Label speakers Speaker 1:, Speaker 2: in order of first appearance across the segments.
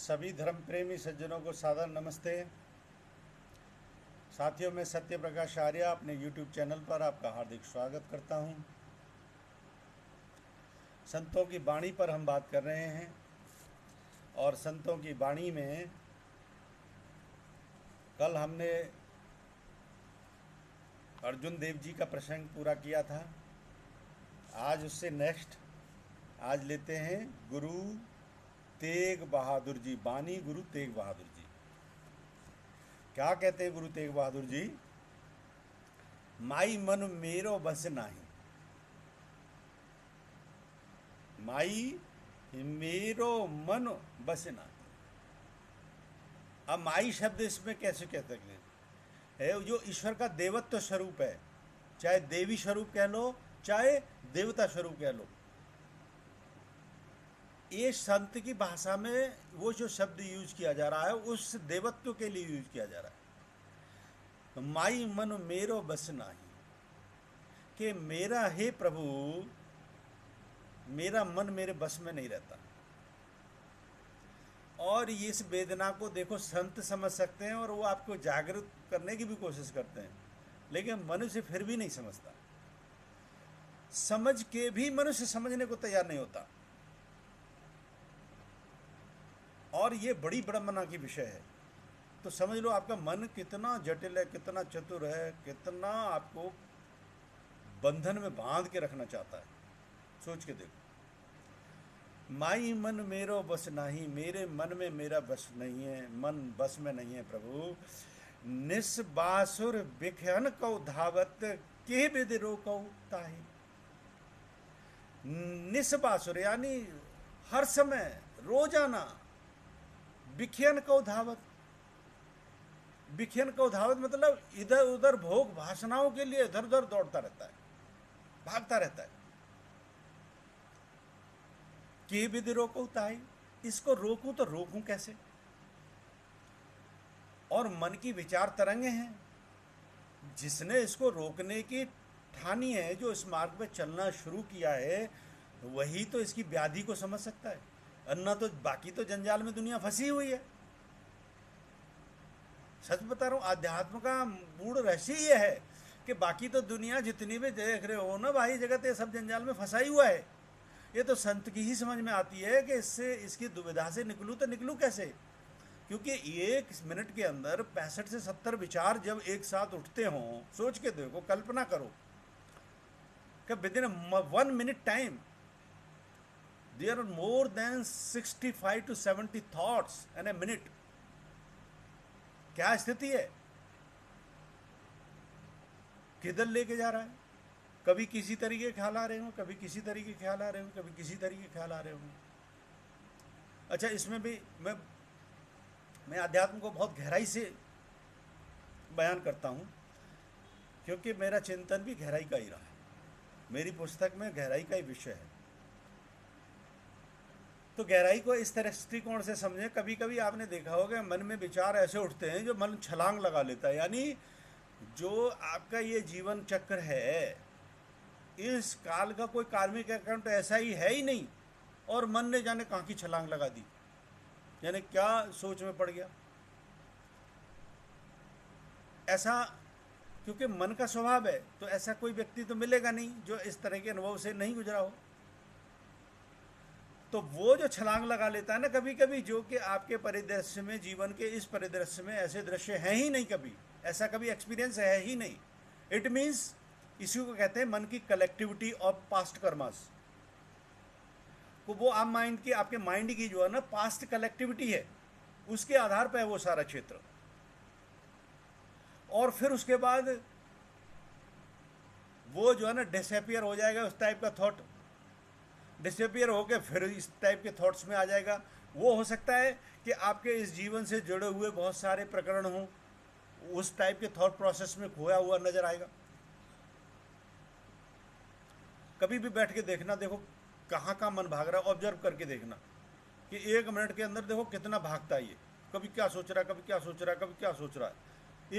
Speaker 1: सभी धर्म प्रेमी सज्जनों को सादर नमस्ते। साथियों, मैं सत्य प्रकाश आर्य अपने YouTube चैनल पर आपका हार्दिक स्वागत करता हूं। संतों की वाणी पर हम बात कर रहे हैं और संतों की वाणी में कल हमने अर्जुन देव जी का प्रसंग पूरा किया था। आज उससे नेक्स्ट आज लेते हैं गुरु तेग बहादुर जी। बानी गुरु तेग बहादुर जी क्या कहते हैं? गुरु तेग बहादुर जी, माई मन मेरो बस नाही, माई मेरो मन बस नाही। अब माई शब्द इसमें कैसे कह सकते हैं? जो ईश्वर का देवत्व स्वरूप है, चाहे देवी स्वरूप कह लो चाहे देवता स्वरूप कह लो, ये संत की भाषा में वो जो शब्द यूज किया जा रहा है उस देवत्व के लिए यूज किया जा रहा है। तो माई मन मेरो बस नाही, कि मेरा हे प्रभु, मेरा मन मेरे बस में नहीं रहता। और इस वेदना को देखो, संत समझ सकते हैं और वो आपको जागृत करने की भी कोशिश करते हैं, लेकिन मनुष्य फिर भी नहीं समझता। समझ के भी मनुष्य समझने को तैयार नहीं होता। और ये बड़ी विडंबना की विषय है। तो समझ लो आपका मन कितना जटिल है, कितना चतुर है, कितना आपको बंधन में बांध के रखना चाहता है। सोच के देखो, माई मन मेरो बस नहीं, मेरे मन में मेरा बस नहीं है, मन बस में नहीं है प्रभु। निस्बासुर बिखन कौ धावत, के विधि रोकौ ताहि। निस्बासुर यानी हर समय, रोजाना, बिखियन को धावत। बिखियन को धावत मतलब इधर उधर भोग वासनाओं के लिए इधर उधर दौड़ता रहता है, भागता रहता है। के विधि रोकू ताई, इसको रोकूं तो रोकूं कैसे? और मन की विचार तरंगे हैं, जिसने इसको रोकने की ठानी है, जो इस मार्ग पे चलना शुरू किया है, वही तो इसकी व्याधि को समझ सकता है। अन्ना तो बाकी तो जंजाल में दुनिया फंसी हुई है। सच बता रहा हूं, अध्यात्म का मूल रहस्य ये है कि बाकी तो दुनिया जितनी भी देख रहे हो ना, भाई जगत ये सब जंजाल में फंसा ही हुआ है। ये तो संत की ही समझ में आती है कि इससे, इसकी दुविधा से निकलूं तो निकलूं कैसे। क्योंकि एक मिनट के अंदर 65 से 70 विचार जब एक साथ उठते हों, सोच के देखो, कल्पना करो कि with in 1 minute time there are more than 65 to 70 thoughts in a minute। क्या स्थिति है? किधर लेके जा रहा है? कभी किसी तरीके के ख्याल आ रहे हो, कभी किसी तरीके के ख्याल आ रहे हो, कभी किसी तरीके के ख्याल आ रहे हो। अच्छा, इसमें भी मैं अध्यात्म को बहुत गहराई से बयान करता हूँ, क्योंकि मेरा चिंतन भी गहराई का ही रहा है। मेरी पुस्तक में गहराई का ही विषय है। तो गहराई को इस तरह दृष्टिकोण से समझें। कभी कभी आपने देखा होगा मन में विचार ऐसे उठते हैं जो मन छलांग लगा लेता है। यानी जो आपका ये जीवन चक्र है, इस काल का कोई कार्मिक अकाउंट ऐसा ही है ही नहीं, और मन ने जाने कहाँ की छलांग लगा दी, यानी क्या सोच में पड़ गया ऐसा। क्योंकि मन का स्वभाव है, तो ऐसा कोई व्यक्ति तो मिलेगा नहीं जो इस तरह के अनुभव से नहीं गुजरा हो। तो वो जो छलांग लगा लेता है ना कभी कभी, जो कि आपके परिदृश्य में, जीवन के इस परिदृश्य में ऐसे दृश्य हैं ही नहीं, कभी ऐसा कभी एक्सपीरियंस है ही नहीं। इट मीन्स, इसी को कहते हैं मन की कलेक्टिविटी ऑफ पास्ट कर्मास। तो वो आप माइंड की, आपके माइंड की जो है ना पास्ट कलेक्टिविटी है, उसके आधार पर है वो सारा क्षेत्र। और फिर उसके बाद वो जो है ना डिसअपियर हो जाएगा, उस टाइप का थॉट डिसअपियर होकर फिर इस टाइप के थॉट्स में आ जाएगा। वो हो सकता है कि आपके इस जीवन से जुड़े हुए बहुत सारे प्रकरण हों, उस टाइप के थॉट प्रोसेस में खोया हुआ नजर आएगा। कभी भी बैठ के देखना, देखो कहाँ कहाँ मन भाग रहा है, ऑब्जर्व करके देखना कि 1 मिनट के अंदर देखो कितना भागता है ये। कभी क्या सोच रहा है, कभी क्या सोच रहा है, कभी क्या सोच रहा है।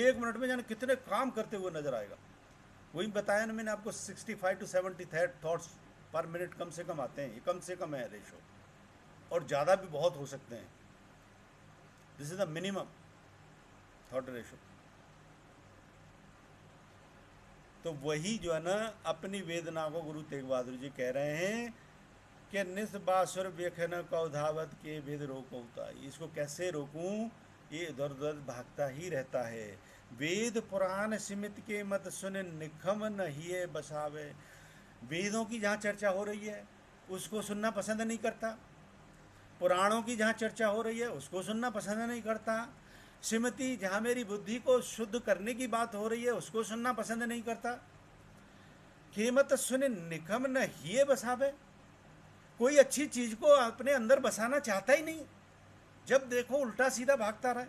Speaker 1: 1 मिनट में जाने कितने काम करते हुए नजर आएगा। वही बताया ना मैंने आपको, 65 to 70 थॉट्स पर मिनट कम से कम आते हैं। ये कम से कम है रेशो, और ज़्यादा भी बहुत हो सकते हैं। This is the minimum thought ratio. तो वही जो है ना अपनी वेदना को गुरु तेग बहादुर जी कह रहे हैं कि निस बासुर व्यखन कौधावत के भेद रोकौता। इसको कैसे रोकूं, ये इधर उधर भागता ही रहता है। वेद पुराण सिमित के मत सुन निखम नहिए बसावे। वेदों की जहाँ चर्चा हो रही है उसको सुनना पसंद नहीं करता, पुराणों की जहाँ चर्चा हो रही है उसको सुनना पसंद नहीं करता, श्रीमती जहाँ मेरी बुद्धि को शुद्ध करने की बात हो रही है उसको सुनना पसंद नहीं करता। कीमत सुन निकम न हिए बसावे। कोई अच्छी चीज को अपने अंदर बसाना चाहता ही नहीं, जब देखो उल्टा सीधा भागता रहे।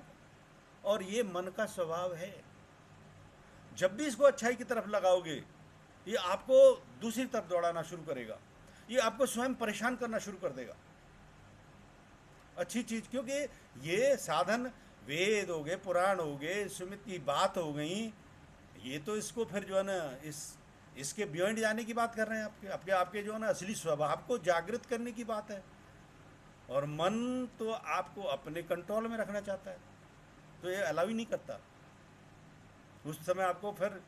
Speaker 1: और ये मन का स्वभाव है, जब भी इसको अच्छाई की तरफ लगाओगे ये आपको दूसरी तरफ दौड़ाना शुरू करेगा, ये आपको स्वयं परेशान करना शुरू कर देगा अच्छी चीज। क्योंकि ये साधन वेद हो गए, पुराण हो गए, सुमित की बात हो गई, ये तो इसको फिर जो है ना इसके बियॉन्ड जाने की बात कर रहे हैं। आपके आपके आपके जो है ना असली स्वभाव को जागृत करने की बात है। और मन तो आपको अपने कंट्रोल में रखना चाहता है, तो ये अलाउ ही नहीं करता। उस समय आपको फिर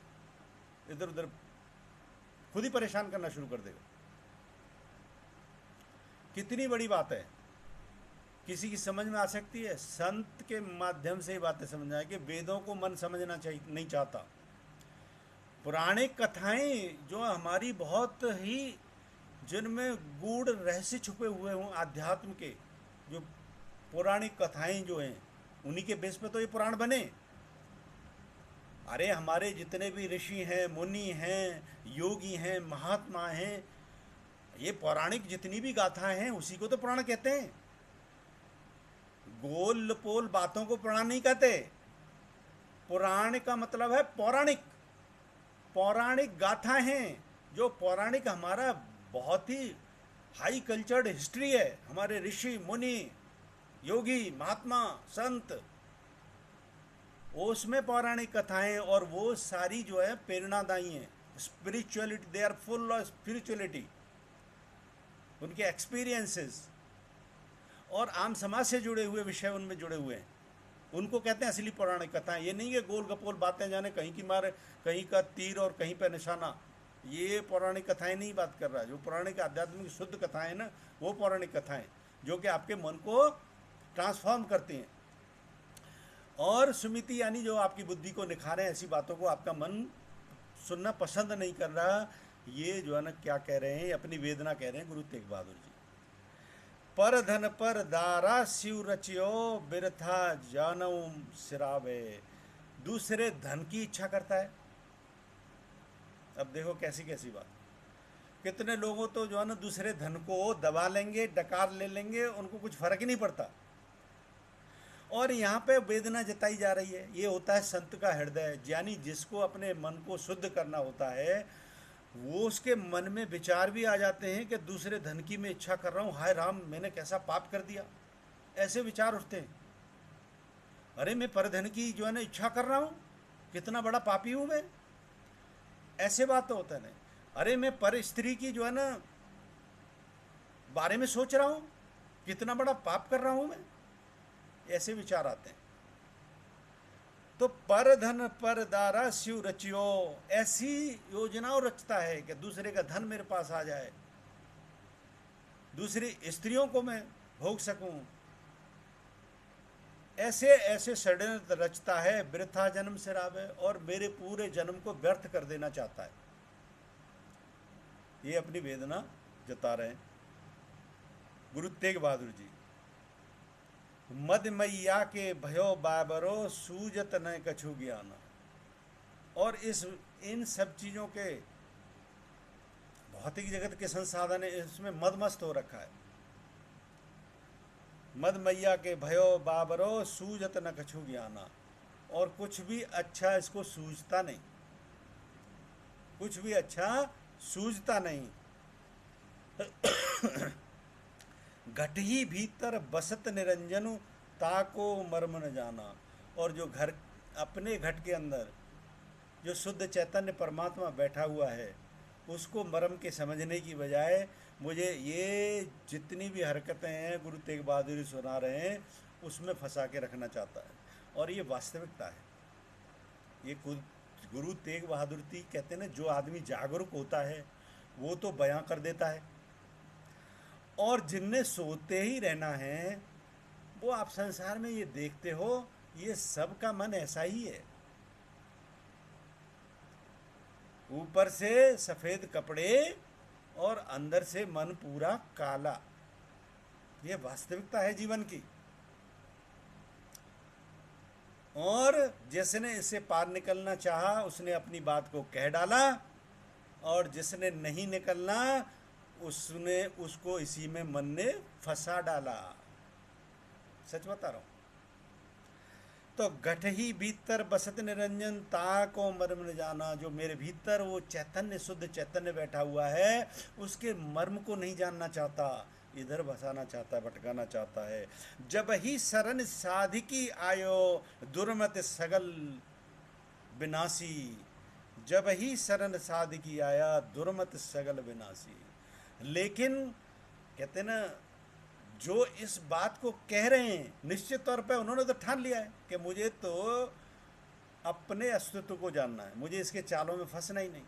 Speaker 1: इधर उधर खुद ही परेशान करना शुरू कर देगा। कितनी बड़ी बात है, किसी की समझ में आ सकती है। संत के माध्यम से ये बातें समझ आए कि वेदों को मन समझना चाहिए नहीं चाहता। पौराणिक कथाएं जो हमारी बहुत ही जिनमें गूढ़ रहस्य छुपे हुए हों आध्यात्म के, जो पौराणिक कथाएं जो हैं उन्हीं के बेस पे तो ये पुराण बने। अरे हमारे जितने भी ऋषि हैं, मुनि हैं, योगी हैं, महात्मा हैं, ये पौराणिक जितनी भी गाथाएं हैं उसी को तो पुराण कहते हैं। गोल पोल बातों को पुराण नहीं कहते। पुराण का मतलब है पौराणिक। पौराणिक गाथा हैं जो पौराणिक हमारा बहुत ही हाई कल्चर्ड हिस्ट्री है। हमारे ऋषि मुनि योगी महात्मा संत, उसमें पौराणिक कथाएं, और वो सारी जो है प्रेरणादायी हैं। Spirituality, they are full of spirituality. उनके एक्सपीरियंसेस और आम समाज से जुड़े हुए विषय उनमें जुड़े हुए हैं, उनको कहते हैं असली पौराणिक कथाएं। ये नहीं है गोल गपोल बातें जाने कहीं की मारे कहीं का तीर और कहीं पर निशाना, ये पौराणिक कथाएं नहीं बात कर रहा है। जो पौराणिक आध्यात्मिक शुद्ध कथाएं ना, वो पौराणिक कथाएं जो कि आपके मन को ट्रांसफॉर्म करती हैं। और सुमिति यानी जो आपकी बुद्धि को निखारे, ऐसी बातों को आपका मन सुनना पसंद नहीं कर रहा। ये जो है ना क्या कह रहे हैं, अपनी वेदना कह रहे हैं गुरु तेग बहादुर जी। पर धन पर दारा शिव रचियो बिरथा जानऊ सिरावे। दूसरे धन की इच्छा करता है। अब देखो कैसी कैसी बात। कितने लोगों तो जो है ना दूसरे धन को दबा लेंगे, डकार ले लेंगे, उनको कुछ फर्क ही नहीं पड़ता। और यहाँ पे वेदना जताई जा रही है। ये होता है संत का हृदय। यानी जिसको अपने मन को शुद्ध करना होता है, वो उसके मन में विचार भी आ जाते हैं कि दूसरे धन की मैं इच्छा कर रहा हूँ, हाय राम मैंने कैसा पाप कर दिया, ऐसे विचार उठते हैं। अरे मैं परधन की जो है ना इच्छा कर रहा हूँ, कितना बड़ा पापी हूँ मैं, ऐसे बात तो होता नहीं। अरे मैं पर स्त्री की जो है ना बारे में सोच रहा हूँ, कितना बड़ा पाप कर रहा हूँ मैं, ऐसे विचार आते हैं। तो पर धन पर दारा शिव रचियो, ऐसी योजनाओं रचता है कि दूसरे का धन मेरे पास आ जाए, दूसरी स्त्रियों को मैं भोग सकूं। ऐसे ऐसे षड्यंत्र रचता है, वृथा जन्म सिरावे, और मेरे पूरे जन्म को व्यर्थ कर देना चाहता है। ये अपनी वेदना जता रहे हैं गुरु तेग बहादुर जी। मद मैया के भयो बाबरो सूजत न कछु ज्ञान। और इन सब चीज़ों के भौतिक जगत के संसाधन इसमें मदमस्त हो रखा है। मद मैया के भयो बाबरो सूजत न कछु ज्ञाना, और कुछ भी अच्छा इसको सूझता नहीं, कुछ भी अच्छा सूझता नहीं। घट ही भीतर बसत निरंजनु ताको मर्म न जाना। और जो घर अपने घट के अंदर जो शुद्ध चैतन्य परमात्मा बैठा हुआ है, उसको मर्म के समझने की बजाय मुझे ये जितनी भी हरकतें हैं गुरु तेग बहादुर सुना रहे हैं, उसमें फंसा के रखना चाहता है, और ये वास्तविकता है। ये गुरु तेग बहादुर जी कहते हैं ना, जो आदमी जागरूक होता है वो तो बयां कर देता है, और जिनने सोते ही रहना है वो आप संसार में ये देखते हो, ये सब का मन ऐसा ही है। ऊपर से सफेद कपड़े और अंदर से मन पूरा काला। ये वास्तविकता है जीवन की। और जिसने इससे पार निकलना चाहा उसने अपनी बात को कह डाला, और जिसने नहीं निकलना उसने उसको इसी में मन ने फंसा डाला। सच बता रहा हूं। तो घट ही भीतर बसत निरंजन ताको मर्म न जाना। जो मेरे भीतर वो चैतन्य, शुद्ध चैतन्य बैठा हुआ है, उसके मर्म को नहीं जानना चाहता, इधर बसाना चाहता है, भटकाना चाहता है। जब ही शरण साधिकी आयो दुर्मत सगल विनाशी। जब ही शरण साधिकी आया दुर्मत सगल विनाशी। लेकिन कहते ना, जो इस बात को कह रहे हैं निश्चित तौर पे उन्होंने तो ठान लिया है कि मुझे तो अपने अस्तित्व को जानना है, मुझे इसके चालों में फंसना ही नहीं।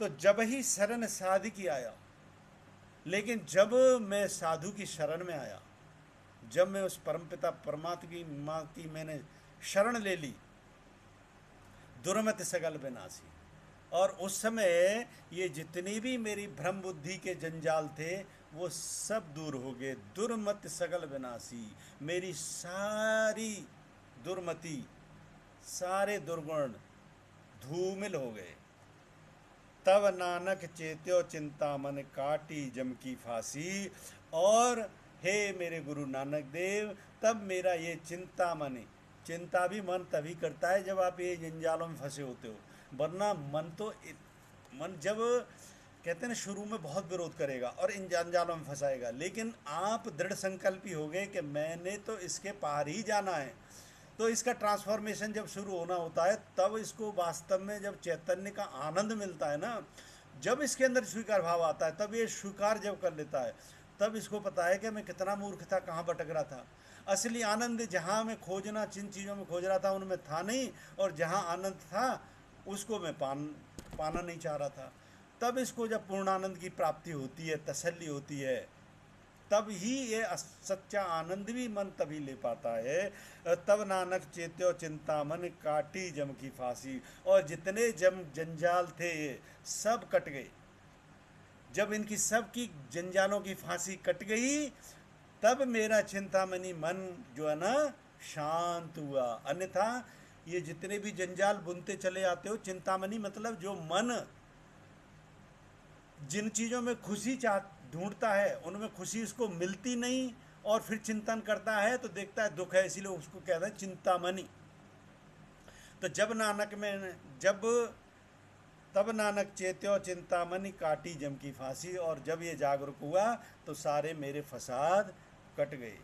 Speaker 1: तो जब ही शरण साधिकी आया, लेकिन जब मैं साधु की शरण में आया, जब मैं उस परमपिता परमात्मा की मैंने शरण ले ली, दुर्मत सगल विनाशी, और उस समय ये जितनी भी मेरी भ्रम बुद्धि के जंजाल थे वो सब दूर हो गए। दुर्मत सगल विनाशी, मेरी सारी दुर्मति, सारे दुर्गुण धूमिल हो गए। तब नानक चेत्यो चिंता मन काटी जम की फांसी। और हे मेरे गुरु नानक देव, तब मेरा ये चिंता मन, चिंता भी मन तभी करता है जब आप ये जंजालों में फंसे होते हो, वरना मन जब कहते हैं ना शुरू में बहुत विरोध करेगा और इन जंजालों में फंसाएगा, लेकिन आप दृढ़ संकल्पी हो गए कि मैंने तो इसके पार ही जाना है, तो इसका ट्रांसफॉर्मेशन जब शुरू होना होता है, तब इसको वास्तव में जब चैतन्य का आनंद मिलता है ना, जब इसके अंदर स्वीकार भाव आता है, तब ये स्वीकार जब कर लेता है, तब इसको पता है कि मैं कितना मूर्ख था, कहाँ भटक रहा था। असली आनंद जहाँ मैं खोजना, जिन चीज़ों में खोज रहा था उनमें था नहीं, और जहाँ आनंद था उसको मैं पाना नहीं चाह रहा था। तब इसको जब पूर्णानंद की प्राप्ति होती है, तसल्ली होती है, तब ही ये सच्चा आनंद भी मन तभी ले पाता है। तब नानक चेत्यो चिंता मन काटी जम की फांसी। और जितने जंजाल थे ये सब कट गए। जब इनकी सब की जंजालों की फांसी कट गई, तब मेरा चिंतामणि मन जो है ना शांत हुआ। अन्यथा ये जितने भी जंजाल बुनते चले आते हो, चिंतामणि मतलब जो मन जिन चीज़ों में खुशी ढूंढता है उनमें खुशी उसको मिलती नहीं, और फिर चिंतन करता है तो देखता है दुख है, इसीलिए उसको कहते हैं चिंतामणि। तो तब नानक चेत्यो चिंतामणि काटी जम की फांसी। और जब ये जागरूक हुआ तो सारे मेरे फसाद कट गए।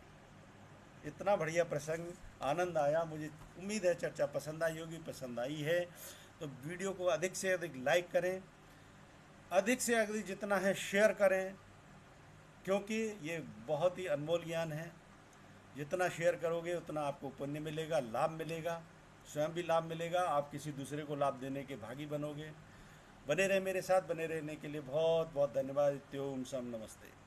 Speaker 1: इतना बढ़िया प्रसंग, आनंद आया। मुझे उम्मीद है चर्चा पसंद आई होगी। पसंद आई है तो वीडियो को अधिक से अधिक लाइक करें, अधिक से अधिक जितना है शेयर करें, क्योंकि ये बहुत ही अनमोल ज्ञान है। जितना शेयर करोगे उतना आपको पुण्य मिलेगा, लाभ मिलेगा, स्वयं भी लाभ मिलेगा, आप किसी दूसरे को लाभ देने के भागी बनोगे। बने रहे मेरे साथ, बने रहने के लिए बहुत बहुत धन्यवाद। ओम सम नमस्ते।